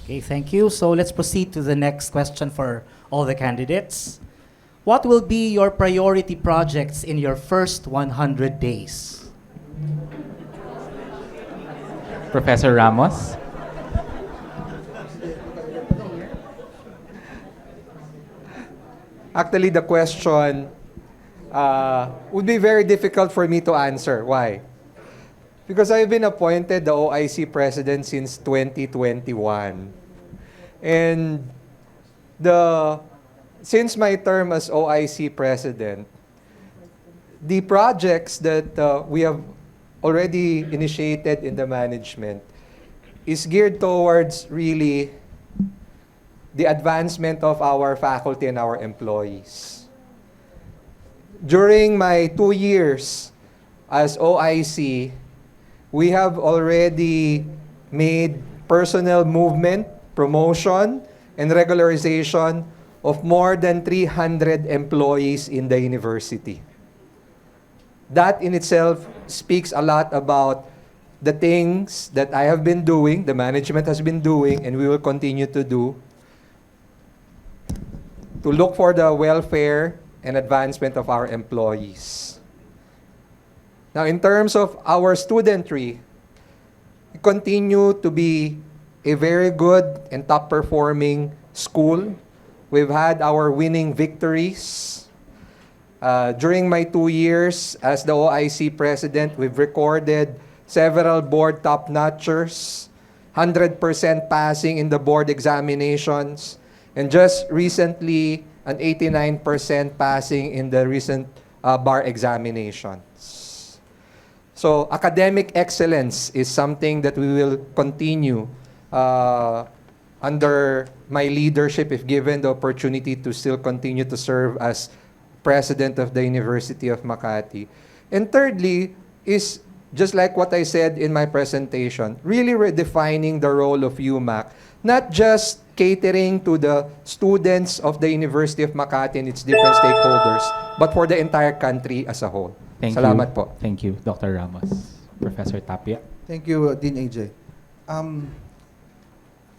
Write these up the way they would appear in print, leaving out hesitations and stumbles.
Okay, thank you. So let's proceed to the next question for all the candidates. What will be your priority projects in your first 100 days? Professor Ramos. Actually, the question would be very difficult for me to answer. Why? Because I've been appointed the OIC president since 2021. And the since my term as OIC president, the projects that we have already initiated in the management is geared towards really the advancement of our faculty and our employees. During my 2 years as OIC, we have already made personnel movement, promotion, and regularization of more than 300 employees in the university. That in itself speaks a lot about the things that I have been doing, the management has been doing, and we will continue to do to look for the welfare and advancement of our employees. Now, in terms of our studentry, we continue to be a very good and top-performing school. We've had our winning victories. During my 2 years as the OIC president, we've recorded several board top-notchers, 100% passing in the board examinations, and just recently, an 89% passing in the recent bar examinations. So academic excellence is something that we will continue under my leadership if given the opportunity to still continue to serve as president of the University of Makati. And thirdly is, just like what I said in my presentation, really redefining the role of UMAC, not just catering to the students of the University of Makati and its different stakeholders, but for the entire country as a whole. Salamat po. Thank you, Dr. Ramos. Professor Tapia. Thank you, Dean AJ.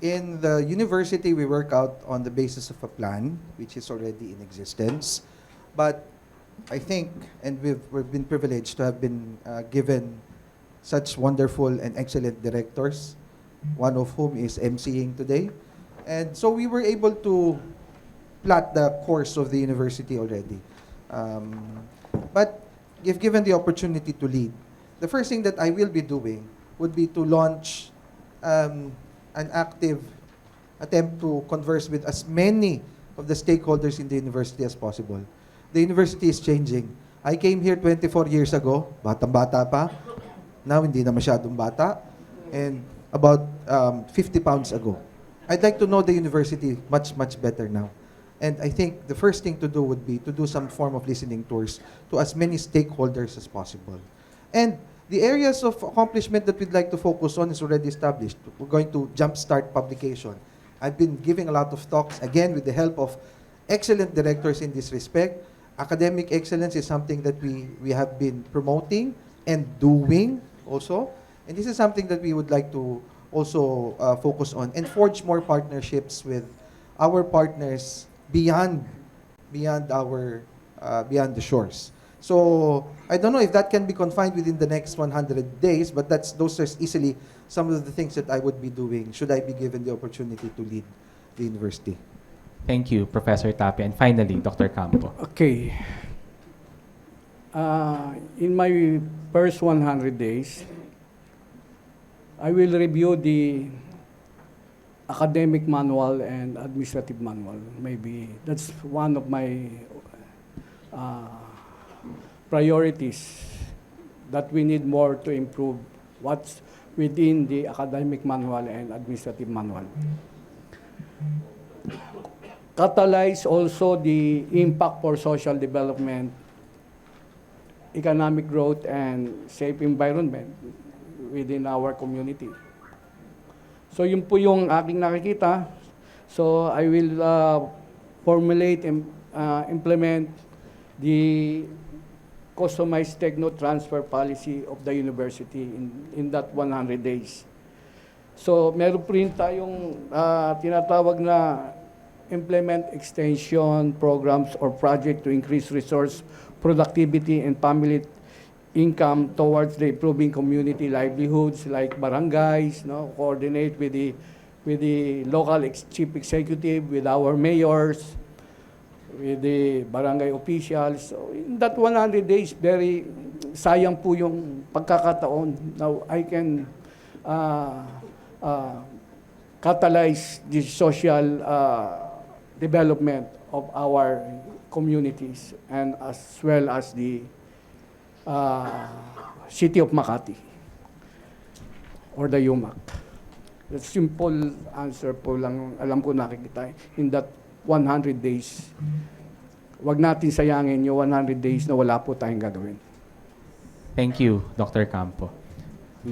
In the university, we work out on the basis of a plan, which is already in existence. But I think, and we've been privileged to have been given such wonderful and excellent directors, one of whom is emceeing today. And so we were able to plot the course of the university already. But if given the opportunity to lead, the first thing that I will be doing would be to launch an active attempt to converse with as many of the stakeholders in the university as possible. The university is changing. I came here 24 years ago, batang-bata pa. Now, hindi na masyadong bata. And about 50 pounds ago. I'd like to know the university much, much better now. And I think the first thing to do would be to do some form of listening tours to as many stakeholders as possible. And the areas of accomplishment that we'd like to focus on is already established. We're going to jumpstart publication. I've been giving a lot of talks, again, with the help of excellent directors in this respect. Academic excellence is something that we have been promoting and doing also. And this is something that we would like to also focus on and forge more partnerships with our partners beyond the shores. So I don't know if that can be confined within the next 100 days, but those are easily some of the things that I would be doing should I be given the opportunity to lead the university. Thank you, Professor Tapia. And finally, Dr. Campo. Okay. In my first 100 days, I will review the academic manual and administrative manual. Maybe that's one of my priorities that we need more to improve what's within the academic manual and administrative manual. Catalyze also the impact for social development, economic growth, and safe environment within our community. So yun po yung aking nakikita. So I will formulate and implement the customized techno transfer policy of the university in that 100 days. So meron po rin tayong tinatawag na implement extension programs or project to increase resource productivity and family income towards the improving community livelihoods like barangays, no, coordinate with the local chief executive, with our mayors, with the barangay officials. So in that 100 days, very sayang po yung pagkakataon. Now I can catalyze the social development of our communities and as well as the City of Makati or the UMAC. The simple answer po lang alam ko nakikita in that 100 days. Wag natin sayangin yung 100 days na wala po tayong gagawin. Thank you, Dr. Campo.